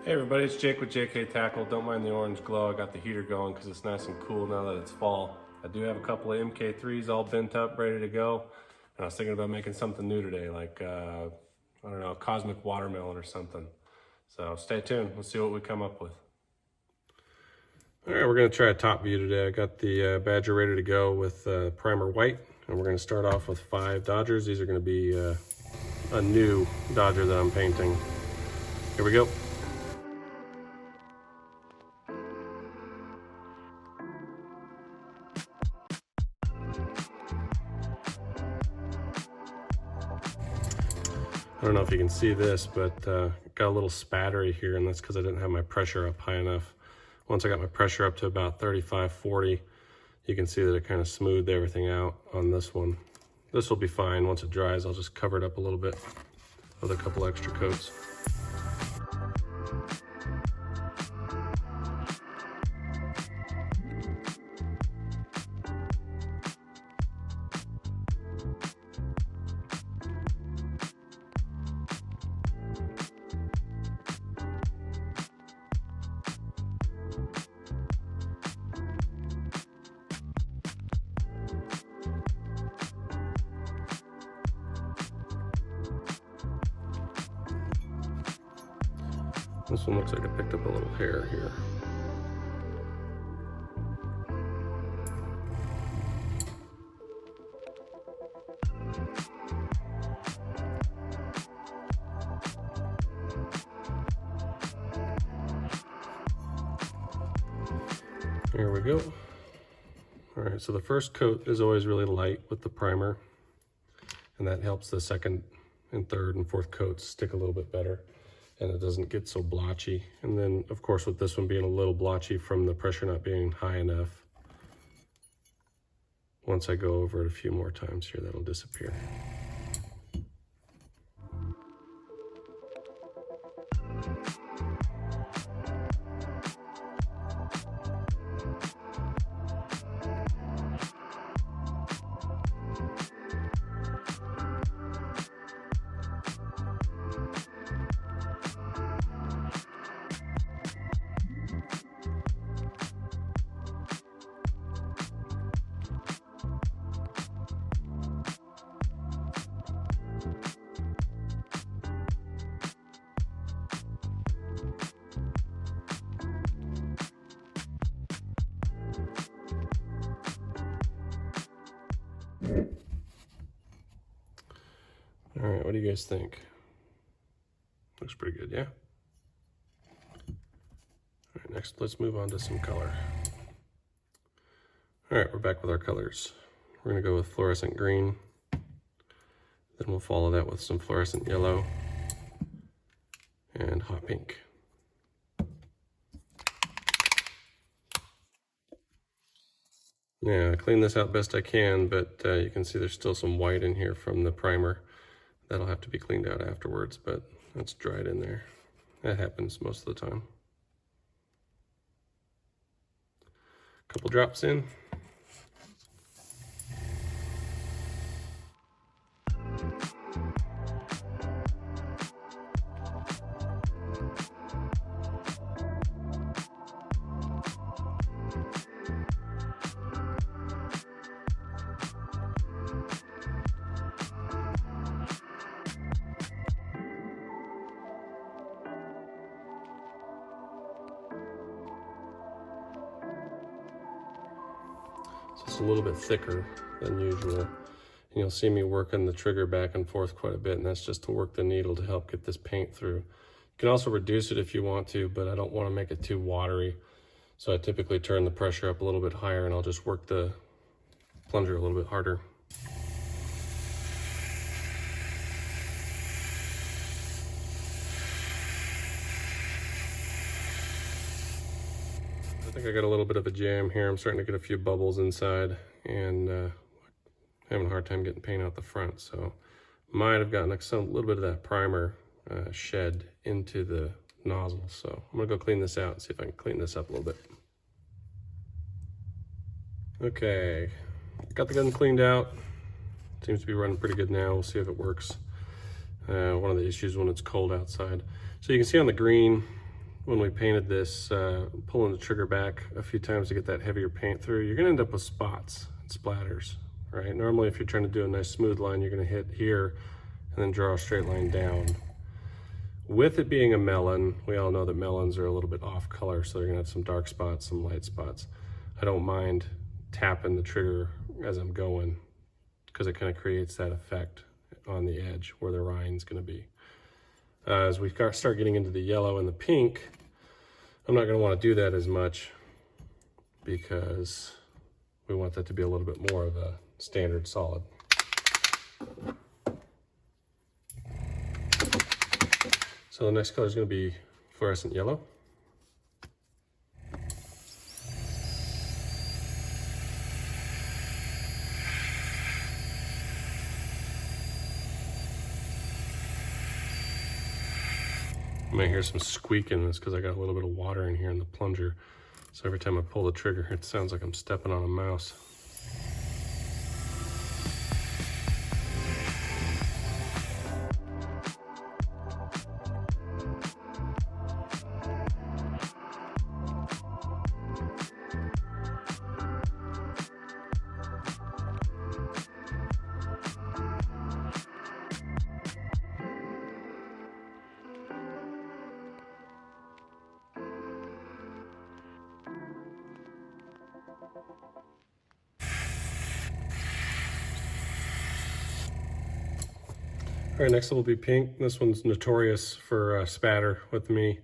Hey everybody, it's Jake with JK Tackle. Don't mind the orange glow. I got the heater going because it's nice and cool now that it's fall. I do have a couple of MK3s all bent up, ready to go. And I was thinking about making something new today, like, I don't know, a cosmic watermelon or something. So stay tuned. Let's see what we come up with. All right, we're going to try a top view today. I got the Badger ready to go with primer white. And we're going to start off with 5 Dodgers. These are going to be a new Dodger that I'm painting. Here we go. I don't know if you can see this, but got a little spattery here, and that's because I didn't have my pressure up high enough. Once I got my pressure up to about 35, 40, you can see that it kind of smoothed everything out on this one. This will be fine. Once it dries, I'll just cover it up a little bit with a couple extra coats. This one looks like it picked up a little hair here. There we go. All right, so the first coat is always really light with the primer, and that helps the second and third and fourth coats stick a little bit better, and it doesn't get so blotchy. And then, of course, with this one being a little blotchy from the pressure not being high enough, once I go over it a few more times here, that'll disappear. All right, what do you guys think? Looks pretty good, yeah? All right, next let's move on to some color. All right, we're back with our colors. We're gonna go with fluorescent green. Then we'll follow that with some fluorescent yellow and hot pink. Yeah, I cleaned this out best I can, but you can see there's still some white in here from the primer. That'll have to be cleaned out afterwards, but that's dried in there. That happens most of the time. Couple drops in. It's a little bit thicker than usual. And you'll see me working the trigger back and forth quite a bit, and that's just to work the needle to help get this paint through. You can also reduce it if you want to, but I don't want to make it too watery. So I typically turn the pressure up a little bit higher, and I'll just work the plunger a little bit harder. I think I got a little bit of a jam here. I'm starting to get a few bubbles inside, and having a hard time getting paint out the front. So might have gotten a little bit of that primer shed into the nozzle. So I'm gonna go clean this out and see if I can clean this up a little bit. Okay, got the gun cleaned out. Seems to be running pretty good now. We'll see if it works. One of the issues when it's cold outside. So you can see on the green, when we painted this, pulling the trigger back a few times to get that heavier paint through, you're gonna end up with spots and splatters, right? Normally, if you're trying to do a nice smooth line, you're gonna hit here and then draw a straight line down. With it being a melon, we all know that melons are a little bit off color, so they're gonna have some dark spots, some light spots. I don't mind tapping the trigger as I'm going because it kind of creates that effect on the edge where the rind's gonna be. As we start getting into the yellow and the pink, I'm not gonna wanna do that as much because we want that to be a little bit more of a standard solid. So the next color is gonna be fluorescent yellow. You might hear some squeaking. That's because I got a little bit of water in here in the plunger. So every time I pull the trigger, it sounds like I'm stepping on a mouse. All right, next will be pink. This one's notorious for spatter with me.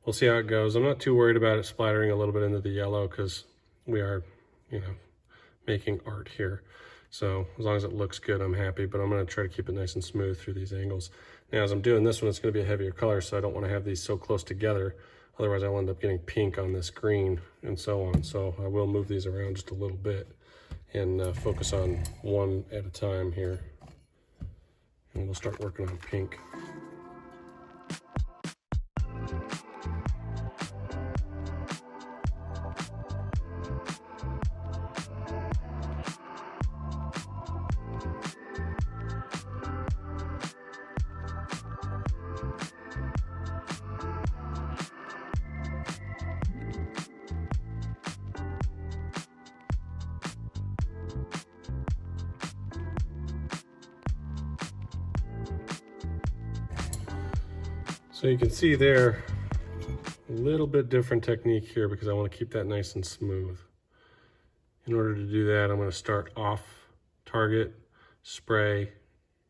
We'll see how it goes. I'm not too worried about it splattering a little bit into the yellow because we are, making art here. So as long as it looks good, I'm happy, but I'm gonna try to keep it nice and smooth through these angles. Now, as I'm doing this one, it's gonna be a heavier color, so I don't wanna have these so close together. Otherwise, I'll end up getting pink on this green and so on. So I will move these around just a little bit and focus on one at a time here. And we'll start working on pink. So you can see there, a little bit different technique here because I want to keep that nice and smooth. In order to do that, I'm going to start off target, spray,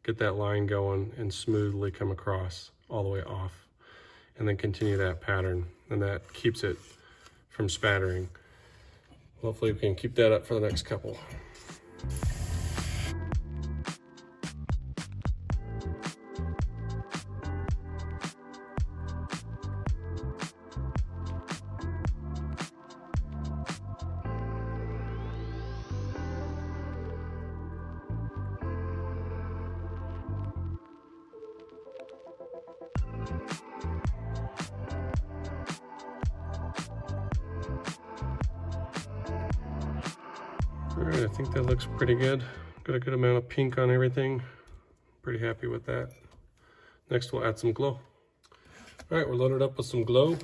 get that line going, and smoothly come across all the way off. And then continue that pattern, and that keeps it from spattering. Hopefully we can keep that up for the next couple. All right, I think that looks pretty good. Got a good amount of pink on everything. Pretty happy with that. Next, we'll add some glow. All right, we're loaded up with some glow.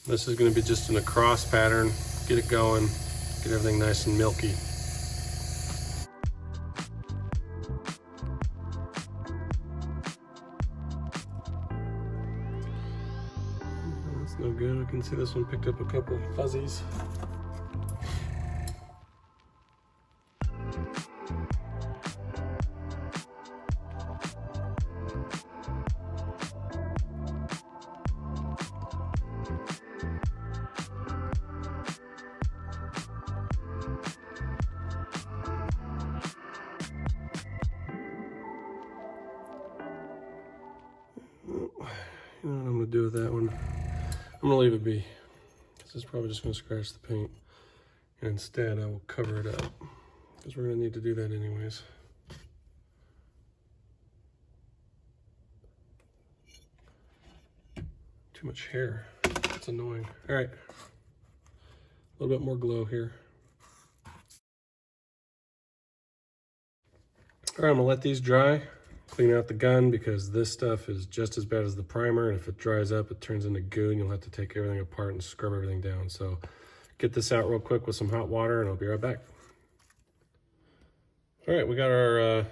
This is gonna be just an across pattern. Get it going, get everything nice and milky. That's no good. I can see this one picked up a couple of fuzzies. You know what I'm gonna do with that one? I'm gonna leave it be. This is probably just gonna scratch the paint. And instead I will cover it up because we're gonna need to do that anyways. Too much hair, that's annoying. All right, a little bit more glow here. All right, I'm gonna let these dry. Clean out the gun because this stuff is just as bad as the primer, and if it dries up, it turns into goo, and you'll have to take everything apart and scrub everything down. So get this out real quick with some hot water, and I'll be right back. All right, we got our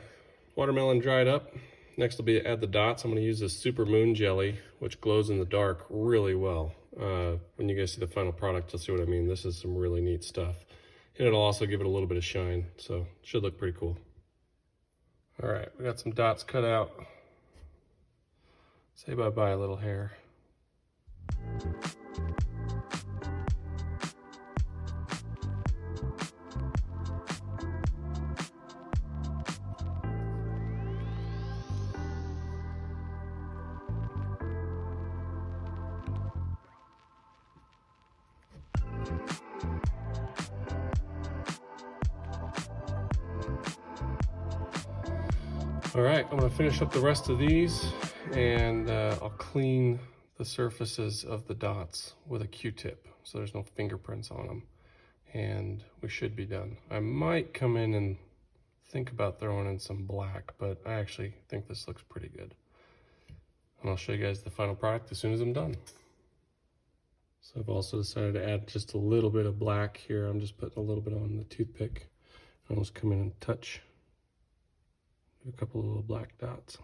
watermelon dried up. Next will be to add the dots. I'm going to use this Super Moon Jelly, which glows in the dark really well. When you guys see the final product, you'll see what I mean. This is some really neat stuff. And it'll also give it a little bit of shine, so it should look pretty cool. All right, we got some dots cut out. Say bye-bye, little hair. All right, I'm gonna finish up the rest of these, and I'll clean the surfaces of the dots with a Q-tip so there's no fingerprints on them, and we should be done. I might come in and think about throwing in some black, but I actually think this looks pretty good. And I'll show you guys the final product as soon as I'm done. So I've also decided to add just a little bit of black here. I'm just putting a little bit on the toothpick. I'll just come in and touch a couple of little black dots.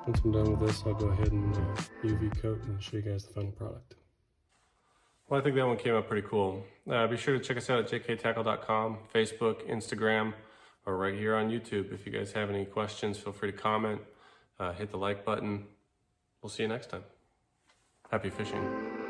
Once I'm done with this, I'll go ahead and UV coat and show you guys the final product. Well, I think that one came out pretty cool. Be sure to check us out at jktackle.com, Facebook, Instagram, or right here on YouTube. If you guys have any questions, feel free to comment, hit the like button. We'll see you next time. Happy fishing.